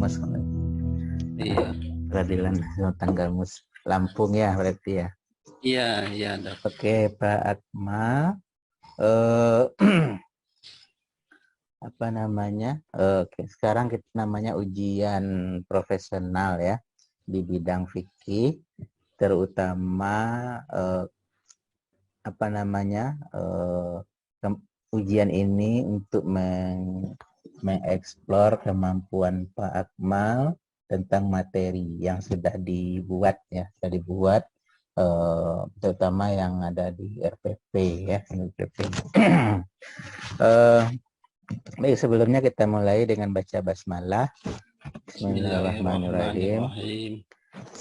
Gangmus. Iya. Peradilan Tanggamus Lampung ya berarti ya. Iya, Dok. Oke, Pak Akmal. Apa namanya? Oke, sekarang kita namanya ujian profesional ya di bidang fikih, terutama apa namanya? Ujian ini untuk mengeksplor kemampuan Pak Akmal tentang materi yang sudah dibuat ya, terutama yang ada di RPP ya, RPP. Baik, sebelumnya kita mulai dengan baca basmalah. Bismillahirrahmanirrahim.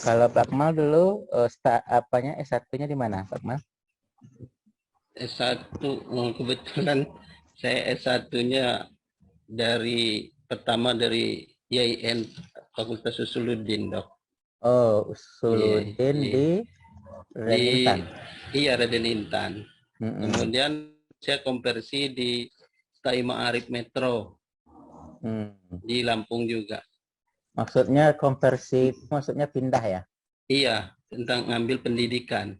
Kalau Pak Akmal dulu S1-nya di mana, Pak Akmal? S1 kebetulan saya S1-nya pertama dari IAIN Fakultas Usuluddin, Dok. Oh, Usuluddin di Raden Intan. Iya, Raden Intan. Kemudian saya konversi di TAI Ma'arif Metro di Lampung juga. Maksudnya konversi, maksudnya pindah ya? Iya, tentang ngambil pendidikan.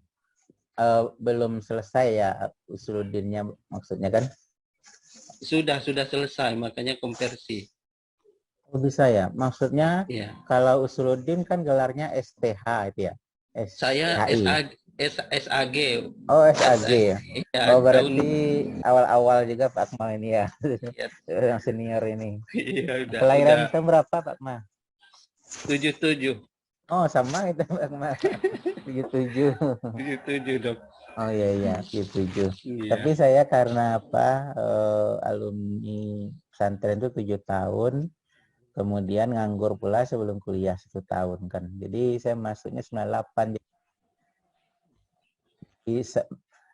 Belum selesai ya Usuluddinnya maksudnya kan? Sudah selesai, makanya konversi. Oh, bisa ya? Maksudnya kalau Usuluddin kan gelarnya STH itu ya? Saya SAG. Oh, SAG ya? Ya, Oh, berarti awal-awal juga Pak Akmal ini ya? Yang senior ini. Iya, Kelahiran tahun berapa Pak Akmal? 77. Oh, sama itu Pak Akmal. 77. 77, Dok. Oh iya, 77. Iya. Tapi saya karena alumni pesantren itu 7 tahun, kemudian nganggur pula sebelum kuliah 1 tahun kan. Jadi saya masuknya 98. Jadi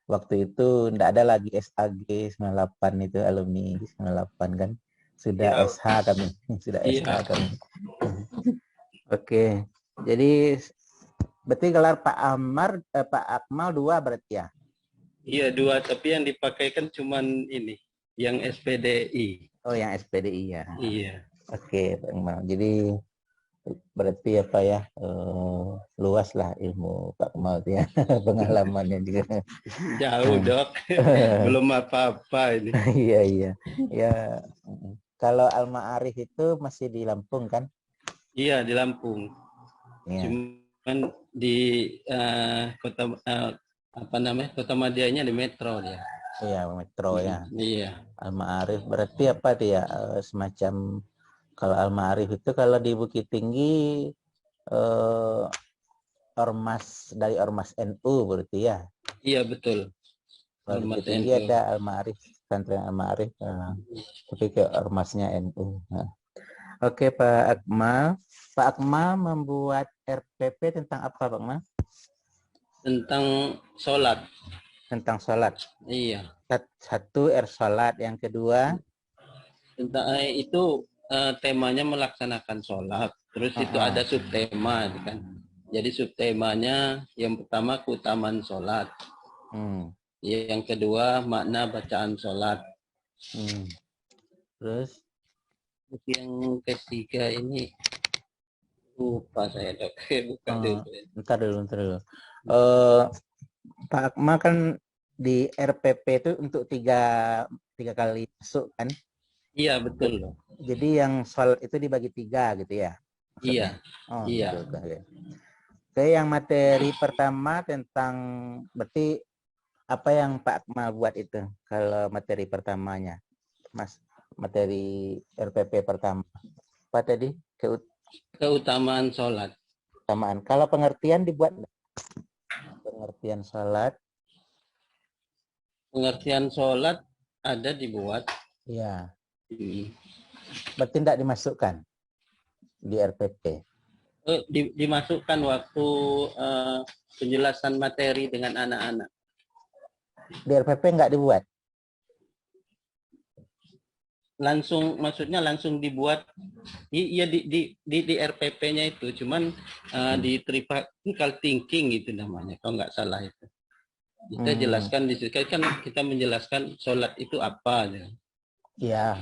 waktu itu enggak ada lagi SAG 98 itu, alumni 98 kan. Sudah SH kami, SH kami. Oke. Jadi berarti gelar Pak Akmal 2 berarti ya? Iya, 2, tapi yang dipakai kan cuman ini, yang SPDI. Oh, yang SPDI ya. Iya. Oke, Pak Akmal. Jadi berarti apa ya, luas lah ilmu Pak Akmal ya, pengalamannya juga. Jauh, Dok. Belum apa-apa ini. Iya. Ya, kalau Al-Ma'arif itu masih di Lampung kan? Iya, di Lampung. Ya. Cuman di Kota Madianya di Metro dia. Iya, Metro ya. Iya. Al-Ma'arif berarti apa dia, semacam, kalau Al-Ma'arif itu kalau di Bukit Tinggi dari Ormas NU berarti ya? Iya, betul. Kalau di Bukit Tinggi ada Al-Ma'arif, pesantren Al-Ma'arif, tapi ke Ormasnya NU. Nah. Oke, Pak Akmal. Pak Akmal membuat RPP tentang apa, Pak Akmal? Tentang sholat. Tentang sholat. Iya. Satu, sholat. Yang kedua? Tentang itu temanya melaksanakan sholat. Terus itu ada subtema kan. Jadi subtemanya yang pertama keutamaan sholat. Yang kedua makna bacaan sholat. Terus? Yang ketiga ini lupa saya, Dok. Buka dulu. Bentar dulu. Pak Akmal kan di RPP itu untuk tiga kali masuk kan? Iya, betul. Jadi yang sholat itu dibagi 3 gitu ya? Maksudnya? Iya. Oh, iya. Gitu. Oke, yang materi pertama tentang, berarti apa yang Pak Akmal buat itu? Kalau materi pertamanya, Mas, materi RPP pertama. Apa tadi? Keutamaan sholat. Keutamaan. Kalau pengertian dibuat enggak? Pengertian sholat. Pengertian sholat ada dibuat. Iya. Berarti tidak dimasukkan di RPP? Dimasukkan waktu penjelasan materi dengan anak-anak. Di RPP nggak dibuat? Maksudnya langsung dibuat. Iya, di RPP-nya itu, cuman di critical thinking itu namanya, kalau nggak salah itu. Kita jelaskan di situ kan kita menjelaskan sholat itu apa. Iya.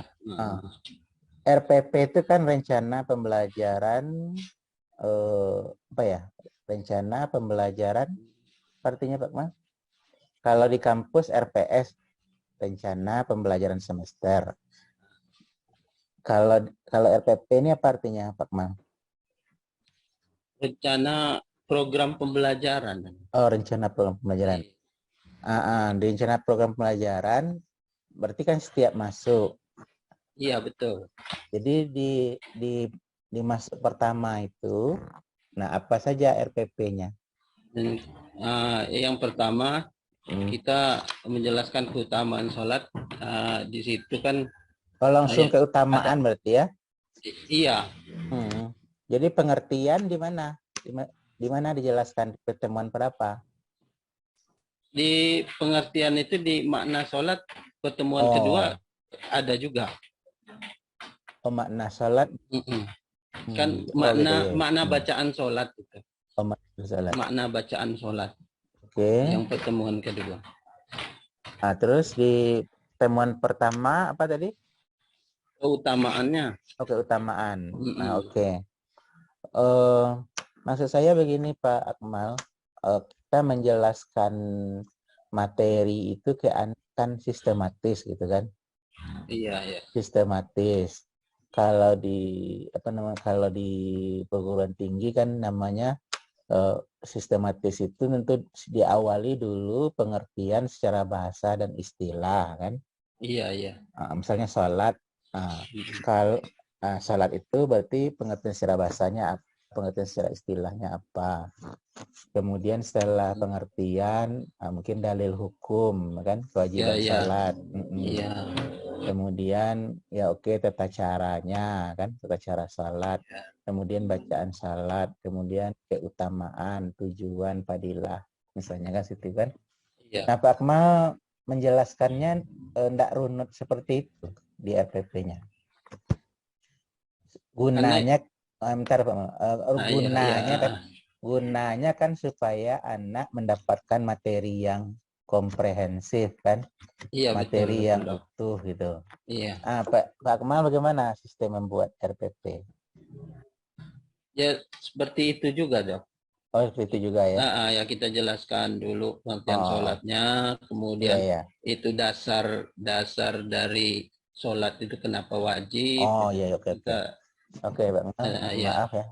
RPP itu kan rencana pembelajaran apa ya? Rencana pembelajaran artinya Pak Akmal? Kalau di kampus RPS, rencana pembelajaran semester. Kalau RPP ini apa artinya Pak Akmal? Rencana program pembelajaran. Oh, rencana program pembelajaran. Di rencana program pembelajaran berarti kan setiap masuk. Iya, betul. Jadi di masuk pertama itu, nah apa saja RPP-nya? Dan yang pertama kita menjelaskan keutamaan sholat. Di situ kan Langsung ya, keutamaan berarti ya? Iya. Jadi pengertian di mana? Di mana dijelaskan pertemuan berapa? Di pengertian itu di makna sholat pertemuan kedua ada juga. Oh, makna sholat. Kan gitu, ya. makna bacaan sholat itu. Oh, makna sholat. Makna bacaan sholat. Oke. Yang pertemuan kedua. Nah, terus di pertemuan pertama apa tadi? Keutamaannya. Oke, keutamaan. Nah, oke. Maksud saya begini Pak Akmal, kita menjelaskan materi itu kan sistematis gitu kan? Iya, iya. Sistematis. Kalau di perguruan tinggi kan namanya sistematis itu tentu diawali dulu pengertian secara bahasa dan istilah kan? Iya, iya. Misalnya sholat. Kalau sholat itu berarti pengertian secara bahasanya apa? Pengertian secara istilahnya apa. Kemudian setelah pengertian mungkin dalil hukum kan kewajiban salat. Iya. Kemudian ya oke tata caranya kan tata cara salat. Kemudian bacaan salat, kemudian keutamaan, tujuan, fadilah. Misalnya kan situ kan. Iya. Nah, Pak Akmal menjelaskannya enggak runut seperti itu di RPP-nya. Gunanya gunanya kan supaya anak mendapatkan materi yang komprehensif kan, materi yang utuh gitu. Iya. Pak Akmal bagaimana sistem membuat RPP? Ya seperti itu juga dok. Oh seperti itu juga ya. Ya kita jelaskan dulu pengertian sholatnya, kemudian itu dasar dari sholat itu kenapa wajib. Oh iya oke. Oke, Bang. Maaf ya.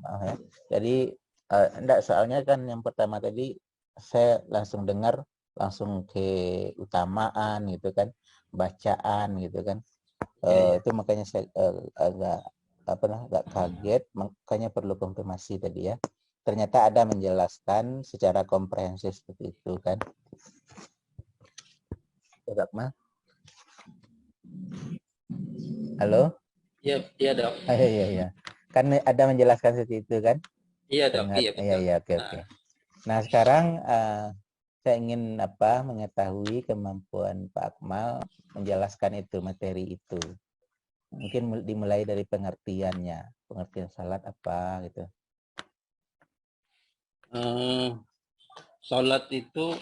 Jadi enggak soalnya kan yang pertama tadi saya langsung dengar langsung ke utamaan gitu kan, bacaan gitu kan. Itu makanya saya agak kaget, makanya perlu konfirmasi tadi ya. Ternyata ada menjelaskan secara komprehensif seperti itu kan. Coba, Mas. Halo? Iya dok. Iya. Kan ada menjelaskan seperti itu kan? Iya dok. Iya oke. Nah sekarang saya ingin mengetahui kemampuan Pak Akmal menjelaskan itu materi itu. Mungkin dimulai dari pengertiannya, pengertian salat apa gitu. Salat itu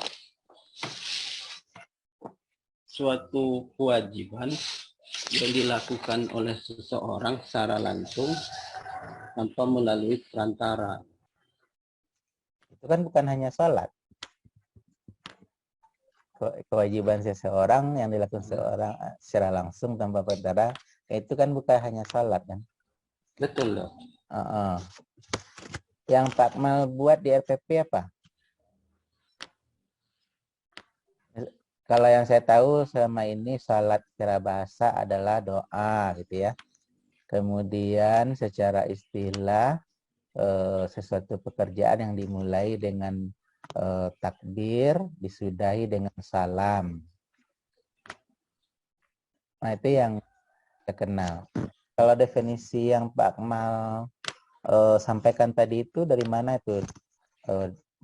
suatu kewajiban yang dilakukan oleh seseorang secara langsung tanpa melalui perantara. Itu kan bukan hanya salat. Kewajiban seseorang yang dilakukan seseorang secara langsung tanpa perantara itu kan bukan hanya salat kan? Betul loh. Yang Pak Akmal buat di RPP apa? Kalau yang saya tahu selama ini salat secara bahasa adalah doa gitu ya. Kemudian secara istilah sesuatu pekerjaan yang dimulai dengan takbir, disudahi dengan salam. Nah itu yang saya kenal. Kalau definisi yang Pak Akmal sampaikan tadi itu dari mana itu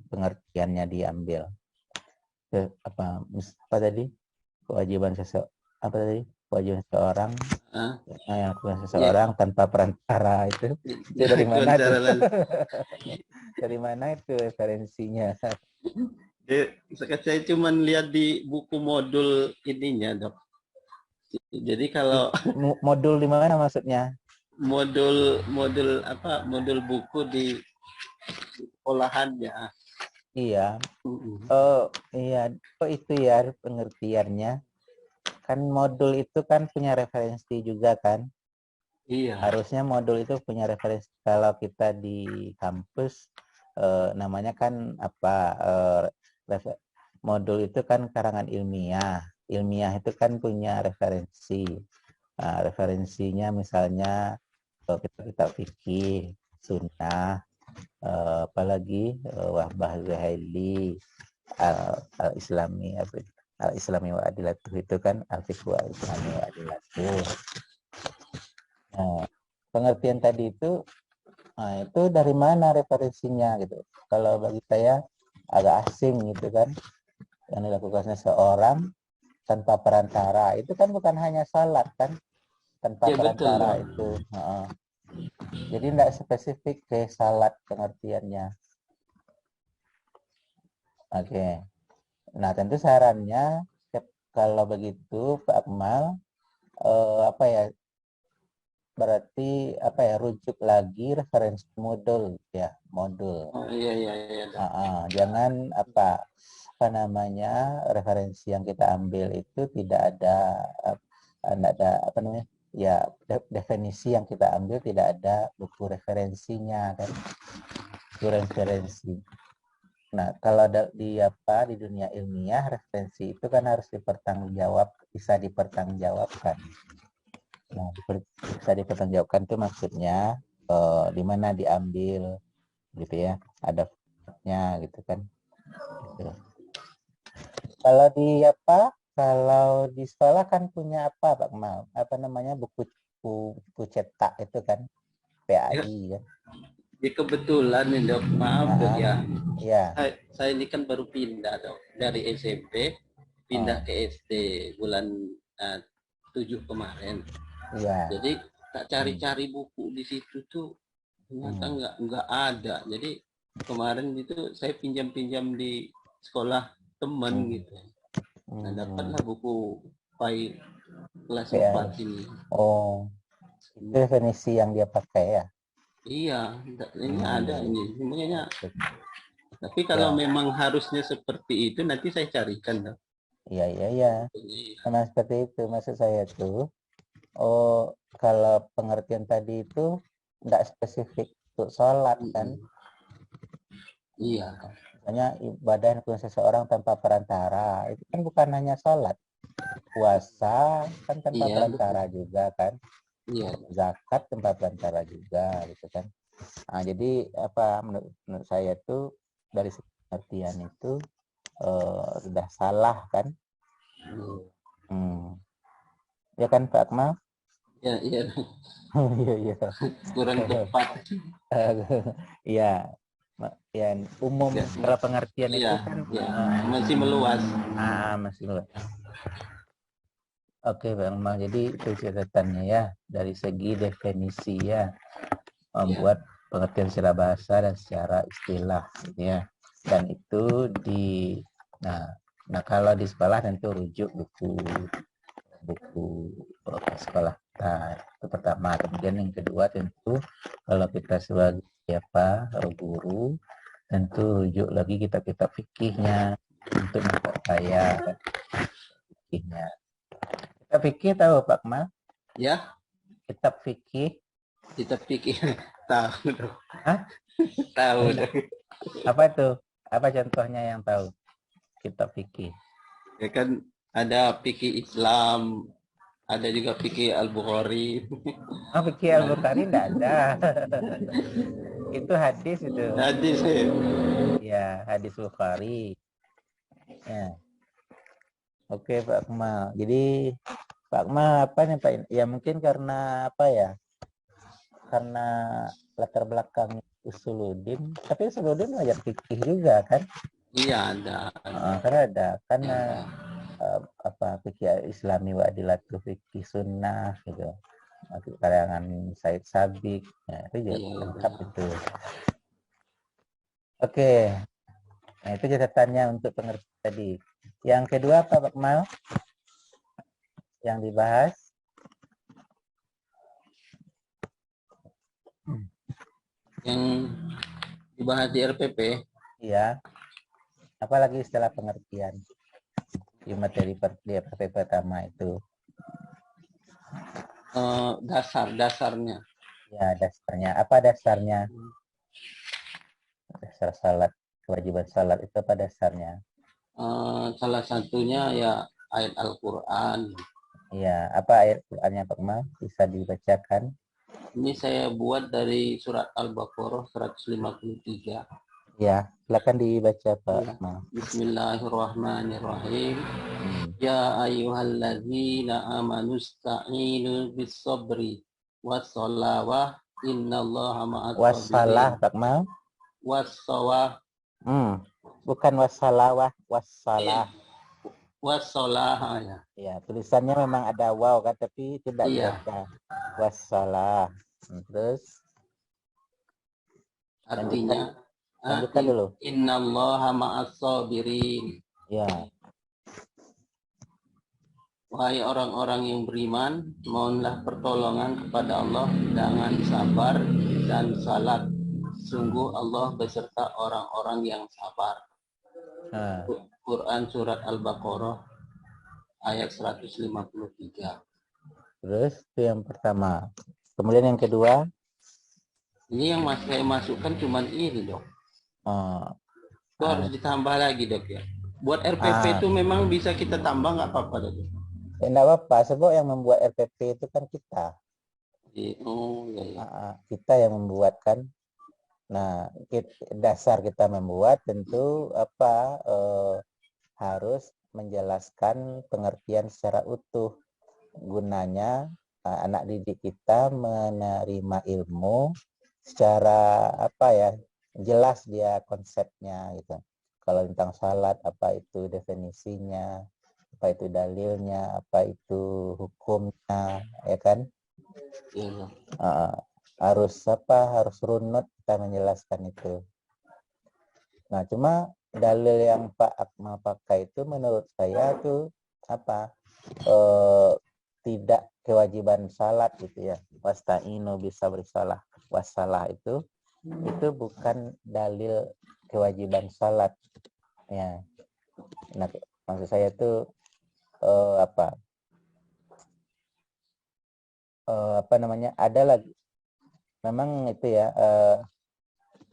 pengertiannya diambil? Apa tadi? Kewajiban kewajiban seseorang yang seseorang tanpa perantara itu dari mana itu? Dari mana itu referensinya? Saya cuma lihat di buku modul ininya dok. Jadi kalau modul di mana maksudnya? modul buku di olahannya. Iya. Oh iya, oh itu ya pengertiannya. Kan modul itu kan punya referensi juga kan. Iya. Harusnya modul itu punya referensi. Kalau kita di kampus namanya kan apa, modul itu kan karangan ilmiah. Ilmiah itu kan punya referensi. Referensinya misalnya kita fikih, sunnah, apalagi Wahbah Zuhaili, al-Islami, al-Islami wa adilatuh itu kan al-fiqh al-Islami wa adilatuh. Nah, pengertian tadi itu dari mana referensinya gitu. Kalau bagi saya agak asing gitu kan, yang dilakukan seseorang tanpa perantara. Itu kan bukan hanya salat kan, tanpa Ya betul perantara dong. itu. Jadi tidak spesifik ke salat pengertiannya. Oke. Nah, tentu sarannya kalau begitu Pak Akmal, apa ya, berarti apa ya, rujuk lagi referensi modul ya, modul. Oh, iya iya iya. Jangan apa namanya, referensi yang kita ambil itu tidak ada apa namanya ya, definisi yang kita ambil tidak ada buku referensinya kan, buku referensi. Nah, kalau di dunia ilmiah, referensi itu kan harus bisa dipertanggungjawabkan. Nah, bisa dipertanggungjawabkan itu maksudnya di mana diambil gitu ya, ada faktanya gitu kan. Gitu. Kalau di sekolah kan punya apa Pak Kemal? Apa namanya, buku cetak itu kan, Ya, PAI kan. ya kebetulan nih dok, maaf dok ya. Iya. Saya ini kan baru pindah dok dari SMP pindah Oh, ke SD bulan 7 kemarin. iya. Jadi tak Hmm. cari-cari buku di situ tuh ternyata Hmm. nggak ada. Jadi kemarin itu saya pinjam-pinjam di sekolah teman Hmm. gitu. Nah Hmm. dapatlah buku PAI kelas PAI. 4 ini. Oh, itu definisi yang dia pakai ya. Iya, ini ada Hmm. ini. Semuanya. Tapi kalau Ya, memang harusnya seperti itu nanti saya carikan dok. iya, iya, iya. Memang seperti itu maksud saya tuh. Oh, kalau pengertian tadi itu nggak spesifik untuk sholat kan. Iya. Misalnya ibadah yang dilakukan seseorang tanpa perantara, itu kan bukan hanya sholat. Puasa kan tanpa Iya betul. perantara juga kan. Iya. Zakat tanpa perantara juga gitu kan. Nah, jadi menurut saya tuh dari pengertian itu sudah salah kan. Hmm. Ya kan Pak Akmal? Iya, iya. Iya, iya. Kurang tepat. Iya, ya umum Ya, secara pengertian iya, itu kan iya. Masih meluas. masih luas. Oke Bang Mal, jadi itu catatannya ya, dari segi definisi ya, Iya. membuat pengertian secara bahasa dan secara istilah gitu ya. Dan itu nah, nah kalau di sekolah tentu rujuk buku buku sekolah. Nah, itu pertama. Kemudian yang kedua tentu kalau kita sebagai guru, tentu rujuk lagi kita fikihnya untuk memperkaya fikihnya. Kita fikih tahu Pak Kemal? Ya, Kitab fikih. kita pikir tahu dong. Hah? Tahu Enggak. dong. Apa itu? Apa contohnya yang tahu? Kitab fikih. Ya kan ada fikih Islam, ada juga fikih Al-Bukhari. Oh, fikih Al-Bukhari enggak ada. Itu hadis itu. Jadi saya Ya, hadis Bukhari. Ya. Oke, Pak Kemal. Jadi Pak Kemal apa nih Pak? Ya mungkin karena apa ya? Karena latar belakang Usuluddin. Tapi Usuluddin belajar fikih juga kan? iya ada. Karena ada karena Ada. fikih Islami wa adilatu fikih sunnah gitu. Karangan Said Sabiq. Ya, itu juga Iya, ada. lengkap itu. Oke. Nah, itu catatannya untuk pengertian tadi. Yang kedua apa Pak Kemal? Yang dibahas Yang dibahas di RPP. Iya. Apalagi istilah pengertian di materi di RPP pertama itu. Dasarnya. Ya, dasarnya. Apa dasarnya? Dasar salat, kewajiban salat itu apa dasarnya? Salah satunya ya ayat Al-Quran. Iya, apa ayat Qurannya Pak Ma? Bisa dibacakan? Ini saya buat dari surat Al-Baqarah 153. Ya, silakan dibaca Pak Ya. Ma. Bismillahirrahmanirrahim. Ya ayyuhalladzina amanu sta'inu bis sabri wassalawah innallaha ma'as Wassalah sabirin. Pak Ma. Wassawah. Bukan wassalawah, wassalah. Wassalah ya. Ya, tulisannya memang ada waw kan, tapi tidak dibaca. Wassalah. Terus artinya lanjutkan dulu. Innallaha ma'as sabirin. Ya. Wahai orang-orang yang beriman, mohonlah pertolongan kepada Allah dengan sabar dan salat. Sungguh Allah beserta orang-orang yang sabar. Quran surat Al-Baqarah ayat 153. Terus itu yang pertama. Kemudian yang kedua. Ini yang saya masukkan cuman ini, Dok. Itu harus ditambah lagi, Dok ya. Buat RPP itu memang bisa kita tambah nggak apa-apa, Dok? Ya, enggak apa-apa, sebab yang membuat RPP itu kan kita. Oh, ya. Kita yang membuat kan. Nah, dasar kita membuat tentu harus menjelaskan pengertian secara utuh. Gunanya anak didik kita menerima ilmu secara jelas dia konsepnya gitu. Kalau tentang salat, apa itu definisinya, apa itu dalilnya, apa itu hukumnya, ya kan? Iya. Harus runut kita menjelaskan itu. Nah, cuma dalil yang Pak Akmal pakai itu menurut saya tuh tidak kewajiban salat gitu ya. Wasta'inu bisa bersalah. Wassalah itu bukan dalil kewajiban salat. Ya. Nah, maksud saya itu ada lagi memang itu ya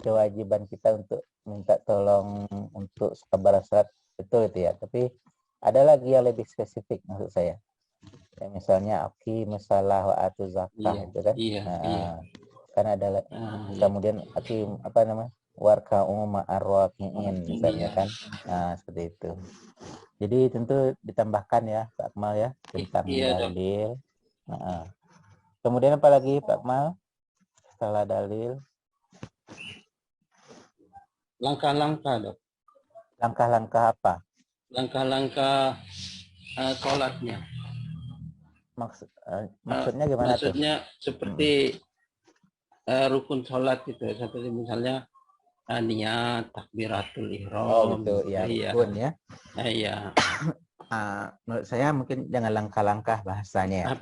kewajiban kita untuk minta tolong untuk sabar salat betul itu ya, tapi ada lagi yang lebih spesifik maksud saya ya, misalnya masalah wa atu zakah itu kan kan ada kemudian warka umum arwaqiin misalnya kan, seperti itu. Jadi tentu ditambahkan ya Pak Akmal ya tentang dalil. Kemudian apa lagi Pak Akmal setelah dalil? Langkah-langkah, Dok. Langkah-langkah apa? Langkah-langkah sholatnya. Maksudnya gimana tuh? Maksudnya seperti rukun sholat gitu, seperti misalnya niat, takbiratul ihram. Gitu ya, rukun ya. Iya. Menurut saya mungkin jangan langkah-langkah bahasanya ya.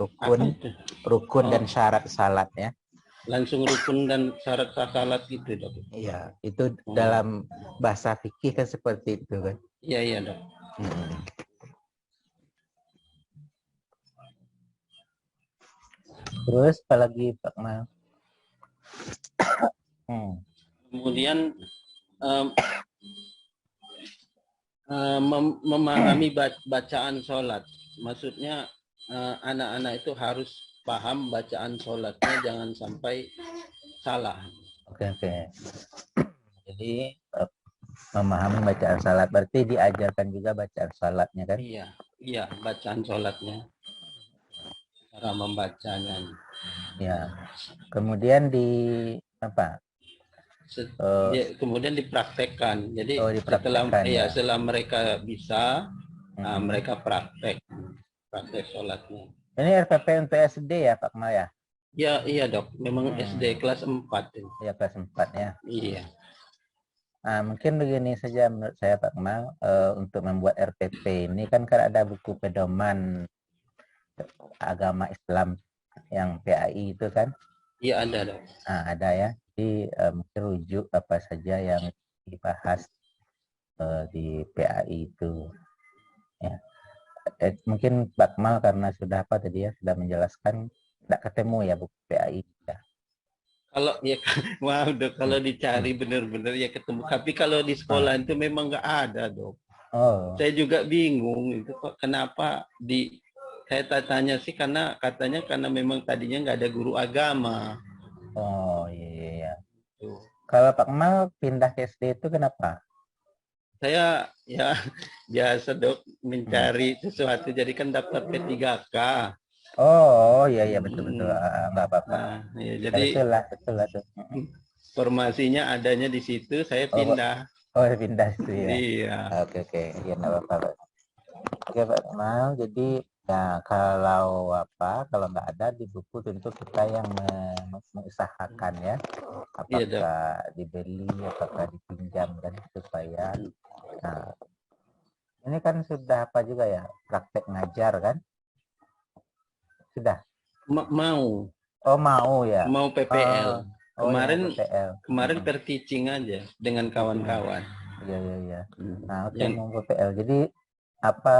Rukun dan syarat salat ya. Langsung rukun dan syarat salat gitu, Dok. Iya, itu dalam bahasa fikih kan seperti itu kan. Iya, Dok. Terus apalagi Pak Mal? Kemudian memahami bacaan sholat. Maksudnya anak-anak itu harus paham bacaan sholatnya, jangan sampai salah. Oke. Jadi memahami bacaan salat berarti diajarkan juga bacaan salatnya kan? Iya, bacaan sholatnya, cara membacanya. Ya. Kemudian kemudian dipraktekkan. Jadi dipraktekkan, setelah mereka bisa, mereka praktek sholatnya. Ini RPP untuk SD ya Pak Mal ya? Iya Dok, memang SD kelas 4. Ya kelas 4 ya. Iya. Mungkin begini saja menurut saya Pak Mal, untuk membuat RPP ini kan ada buku pedoman agama Islam yang PAI itu kan. Iya ada dok. Nah, ada ya. Jadi mungkin rujuk apa saja yang dibahas di PAI itu. Ya. Mungkin Pak Akmal karena sudah apa tadi ya sudah menjelaskan tidak ketemu ya buku PAI ya. Kalau ya wow dok, kalau Hmm. dicari benar-benar ya ketemu. Tapi kalau di Ah. sekolah itu memang nggak ada dok. Oh, Saya juga bingung itu kok kenapa saya tanya sih karena katanya karena memang tadinya nggak ada guru agama. oh iya, iya, iya. Tuh. Kalau Pak Akmal pindah ke SD itu kenapa? Saya ya biasa dok Hmm. mencari sesuatu jadi kan daftar P3K. Oh, iya iya betul betul. Hmm. Nggak apa-apa. Nah, ya, Ya, jadi betul lah tuh. formasinya adanya di situ, saya Oh, pindah. oh pindah situ ya. Iya, Oke, ya nggak apa-apa, Pak. Oke Pak Akmal, jadi ya kalau apa, kalau nggak ada di buku tentu kita yang mengusahakan ya, iya dok. apakah dibeli, apakah dipinjam kan supaya. Nah, ini kan sudah apa juga ya, praktek ngajar kan? Sudah. Mau Oh mau ya. mau PPL. Oh, oh ya mau Kemarin PPL. kemarin per teaching aja dengan kawan-kawan. Iya iya iya. Nah oke Yang mau PPL. Jadi apa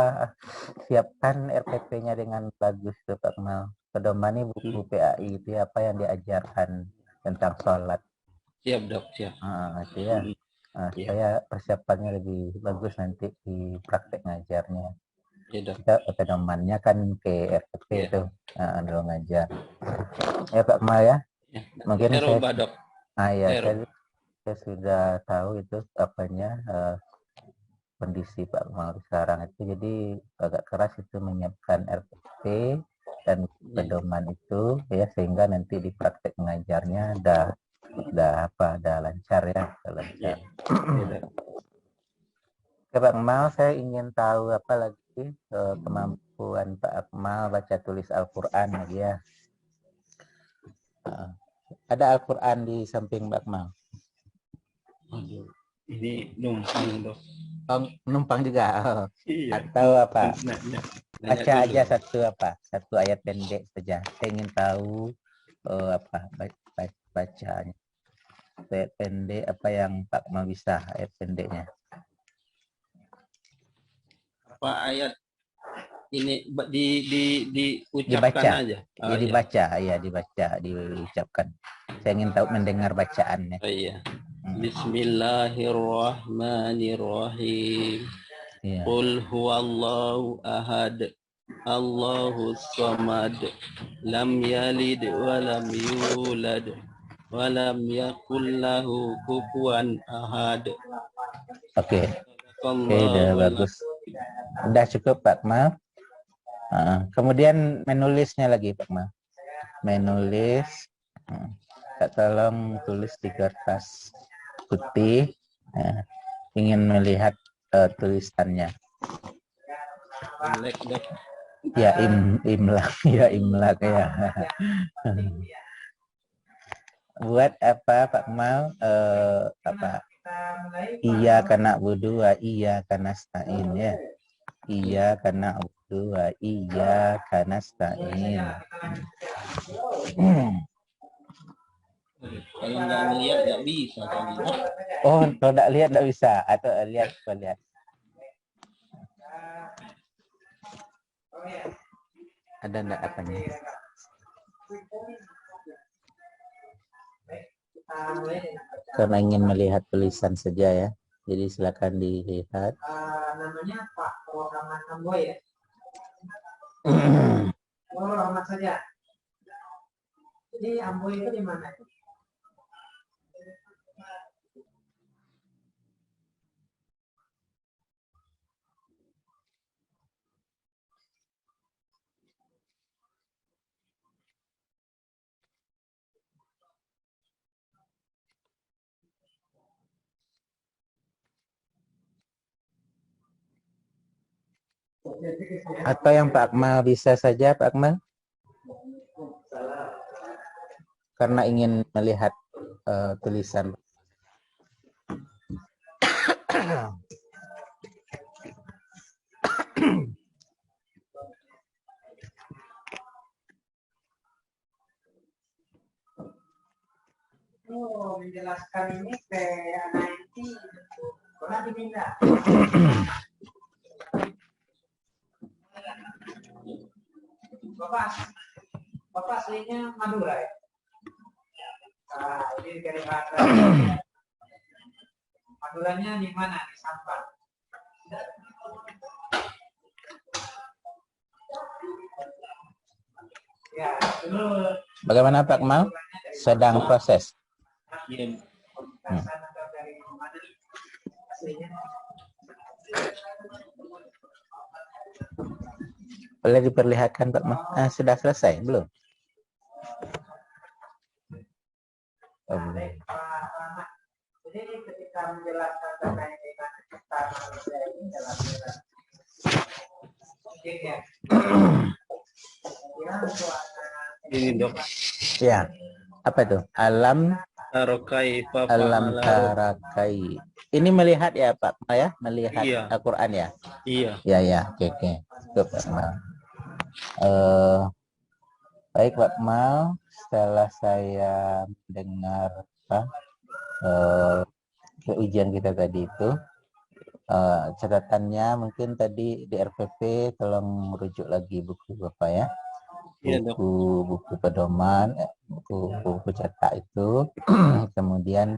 siapkan RPP-nya dengan bagus tuh Pak Kemal. Pedomani buku PAI itu apa yang diajarkan tentang sholat. siap dok, siap. Itu ya. Iya, Saya persiapannya lebih bagus nanti di praktek ngajarnya. iya dok. Kita pedomannya kan ke RPP Iya, itu dulu ngajar. Ya Pak Kemal ya. ya. Mungkin Saya saya rubah dok. ya Saya rubah. saya sudah tahu itu apanya kondisi Pak Kemal sekarang itu jadi agak keras itu menyiapkan RPP dan Iya, pedoman itu ya sehingga nanti di praktek mengajarnya ada lancar ya, udah iya, lancar. iya dok. Oke Pak Kemal, saya ingin tahu apa lagi kemampuan Pak Akmal baca tulis Al-Quran lagi ya. Ada Al-Quran di samping Pak Akmal. Aduh, ini numpang dok. Oh, numpang juga. Oh. Iya. Atau apa? Nanya, nanya Baca dulu. aja satu ayat pendek saja. Saya ingin tahu apa bacanya. Ayat pendek apa yang Pak mau bisa ayat pendeknya. Apa ayat ini diucapkan Dibaca. aja. Ya Oh iya. dibaca, ya dibaca, diucapkan. Saya ingin tahu mendengar bacaannya. Oh iya. Bismillahirrahmanirrahim. Iya. Qul huwallahu ahad. Allahus samad. Lam yalid wa lam yulad. Wa lam yakul lahu kufuwan ahad. Oke, udah Allahul bagus. Udah cukup Pak Ma. Kemudian menulisnya lagi Pak Ma. Menulis. Tolong tulis di kertas putih. Ingin melihat tulisannya. Imlek dok. Ya imlak ya imlak ya. Buat apa Pak Kemal apa iya karena budu iya karena stain ya. Iya karena budu iya karena stain. Kalau nggak melihat nggak bisa kali. Oh, kalau tidak lihat tidak bisa atau lihat coba lihat. Ada enggak apanya? Karena ingin melihat tulisan saja ya. Jadi silakan dilihat. Namanya Pak Rahmat Amboy ya. Oh, Rahmat saja. Jadi Amboy itu di mana? Atau yang Pak Akmal bisa saja Pak Akmal? Karena ingin melihat tulisan. kali ini ke anak ini pernah diminta. Bapak aslinya Madura ya? Ini dari bahasa Maduranya di mana? Di Sampang. Ya, dulu. Bagaimana Pak Akmal? Sedang proses. Boleh diperlihatkan Pak Akmal? Sudah selesai belum? Oh, belum. Jadi ketika menjelaskan terkait dengan ciptaan manusia ini dalam Ini dok. Ya, apa itu? Alam tarakai. Ini melihat ya Pak Akmal ya? Melihat Iya. Al-Quran ya? Iya. Ya. Oke. Cukup Pak Akmal. Baik Pak Akmal, setelah saya dengar ujian kita tadi itu, catatannya mungkin tadi di RPP tolong merujuk lagi buku Bapak ya. Buku pedoman, buku cetak itu. Kemudian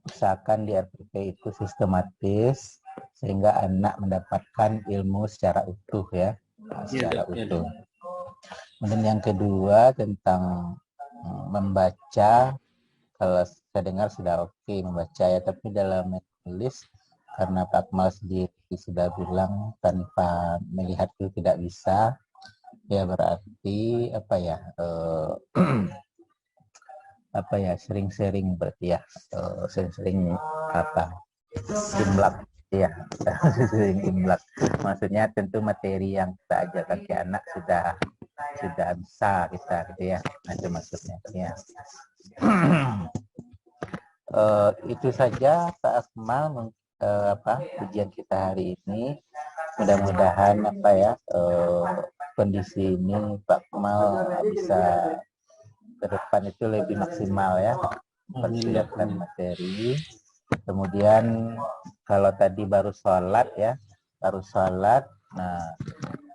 usahakan di RPP itu sistematis sehingga anak mendapatkan ilmu secara utuh ya, secara utuh. Kemudian yang kedua tentang membaca, kalau saya dengar sudah oke membaca ya, tapi dalam menulis karena Pak Akmal sendiri sudah bilang tanpa melihat itu tidak bisa, ya berarti sering-sering berarti ya, sering-sering imlak ya. Sering imlak, maksudnya tentu materi yang kita ajarkan ke anak sudah bisa kita gitu ya, itu maksudnya ya. Itu saja Pak Akmal ujian kita hari ini. Mudah-mudahan kondisi ini Pak Akmal bisa ke depan itu lebih maksimal ya, persiapkan materi. Kemudian kalau tadi baru sholat, nah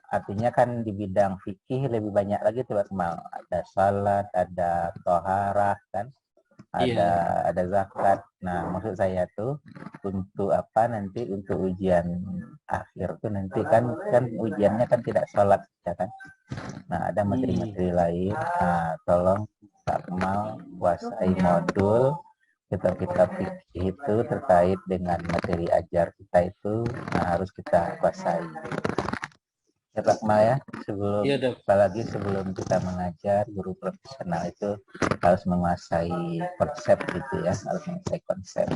artinya kan di bidang fikih lebih banyak lagi tuh Pak Akmal. Ada sholat, ada toharah kan, ada zakat. Nah maksud saya tuh untuk nanti untuk ujian akhir tuh nanti kan ujiannya kan tidak sholat ya kan. Nah ada materi-materi lain. Nah tolong Pak Akmal kuasai modul kitab fikih itu terkait dengan materi ajar kita itu, harus kita kuasai. Ya Pak Akmal ya, apalagi sebelum kita mengajar, guru profesional itu harus menguasai konsep gitu ya, harus menguasai konsep.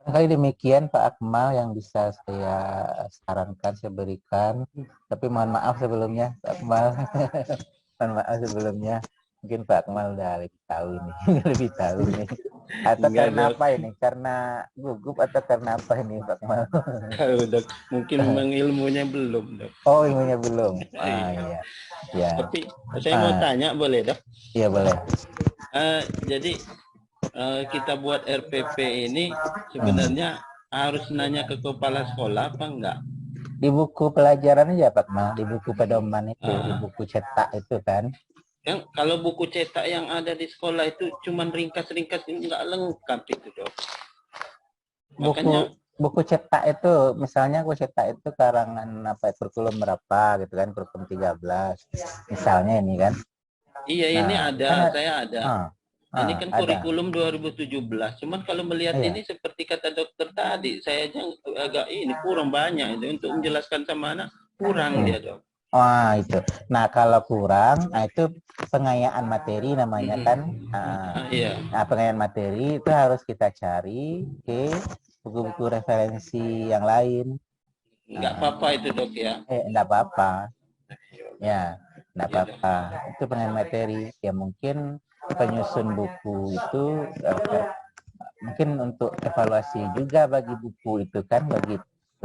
Kali demikian Pak Akmal yang bisa saya sarankan, saya berikan. Tapi mohon maaf sebelumnya Pak Akmal. Mohon maaf sebelumnya. Mungkin Pak Akmal udah lebih tahu nih. Atau karena apa ini? Karena gugup atau karena apa ini Pak Akmal? Dok, mungkin memang ilmunya belum dok. Oh ilmunya belum. Iya. Ya. Tapi saya mau tanya boleh dok? Iya boleh. Jadi kita buat RPP ini sebenarnya harus nanya ke kepala sekolah apa enggak? Di buku pelajaran aja Pak Akmal, di buku pedoman itu, di buku cetak itu kan. Yang kalau buku cetak yang ada di sekolah itu cuman ringkas-ringkas, enggak lengkap itu dok. Makanya buku cetak itu, misalnya buku cetak itu karangan kurikulum berapa gitu kan, kurikulum 13 misalnya ini kan. Iya, ini ada, saya ada. Ini kan kurikulum 2017. Cuman kalau melihat ini seperti kata dokter tadi, saya aja agak kurang banyak itu untuk menjelaskan sama anak, kurang dia dok. Itu. Nah kalau kurang, itu pengayaan materi namanya kan. Nah pengayaan materi itu harus kita cari ke buku-buku referensi yang lain. Enggak apa-apa itu dok ya? Enggak apa-apa. Ya, enggak apa-apa. Itu pengayaan materi. Ya mungkin penyusun buku itu mungkin untuk evaluasi juga bagi buku itu kan, bagi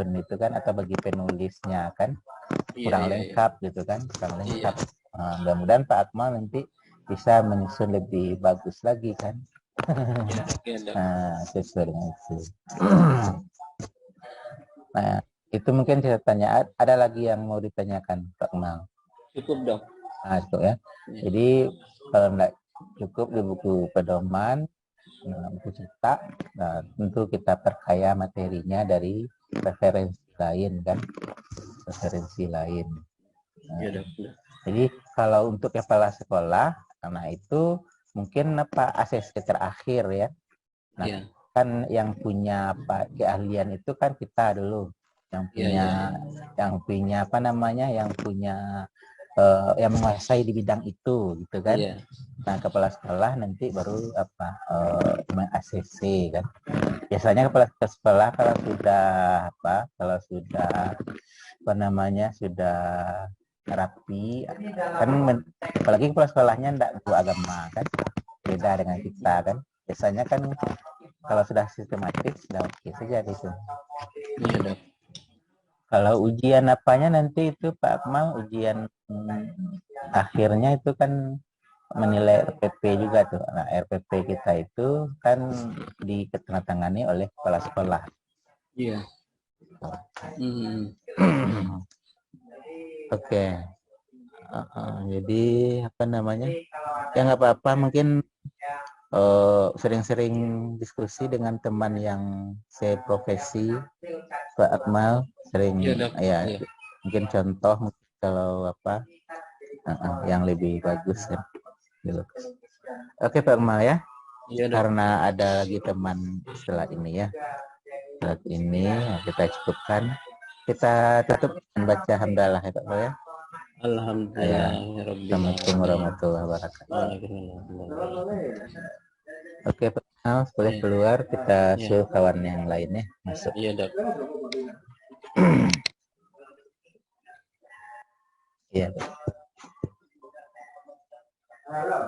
itu kan, atau bagi penulisnya kan kurang lengkap gitu kan, kurang lengkap. Mudah-mudahan Pak Akmal nanti bisa menyusun lebih bagus lagi kan. Iya, Dok. Nah, sesuai dengan itu. Nah, itu mungkin saya tanya. Ada lagi yang mau ditanyakan, Pak Kemal? Cukup, Dok. Nah, itu ya. Jadi kalau nggak cukup di buku pedoman, buku cetak, nah, tentu kita perkaya materinya dari referensi lain kan, referensi lain. Nah, Iya, Dok. jadi kalau untuk kepala sekolah, karena itu mungkin apa ACC terakhir ya. Nah, Iya. kan yang punya keahlian itu kan kita dulu, yang punya yang punya apa namanya, yang punya yang menguasai di bidang itu gitu kan. Iya. Nah, kepala sekolah nanti baru apa ACC kan. Biasanya kepala sekolah kalau sudah apa namanya sudah rapi kan, apalagi kepala sekolahnya enggak guru agama kan, beda dengan kita kan. Biasanya kan kalau sudah sistematis sudah oke saja gitu. Iya, Dok. Kalau ujian apanya nanti itu Pak Akmal, ujian akhirnya itu kan menilai RPP juga tuh. Nah, RPP kita itu kan ditandatangani oleh kepala sekolah. Iya. Oke. Jadi apa namanya? Ya nggak apa-apa, mungkin sering-sering diskusi dengan teman yang seprofesi, Pak Akmal, sering Iya, Dok. ya Iya. mungkin contoh kalau apa yang lebih bagus ya. Gitu. Oke Pak Akmal ya. Iya, Dok. Karena ada lagi teman setelah ini ya. Saat ini kita cukupkan. Kita tutup membaca hamdalah ya Pak Akmal ya. Alhamdulillah. Assalamualaikum warahmatullahi wabarakatuh. Oke Pak Akmal, boleh keluar, kita suruh kawan yang lainnya masuk. Iya, Dok. Iya. Halo.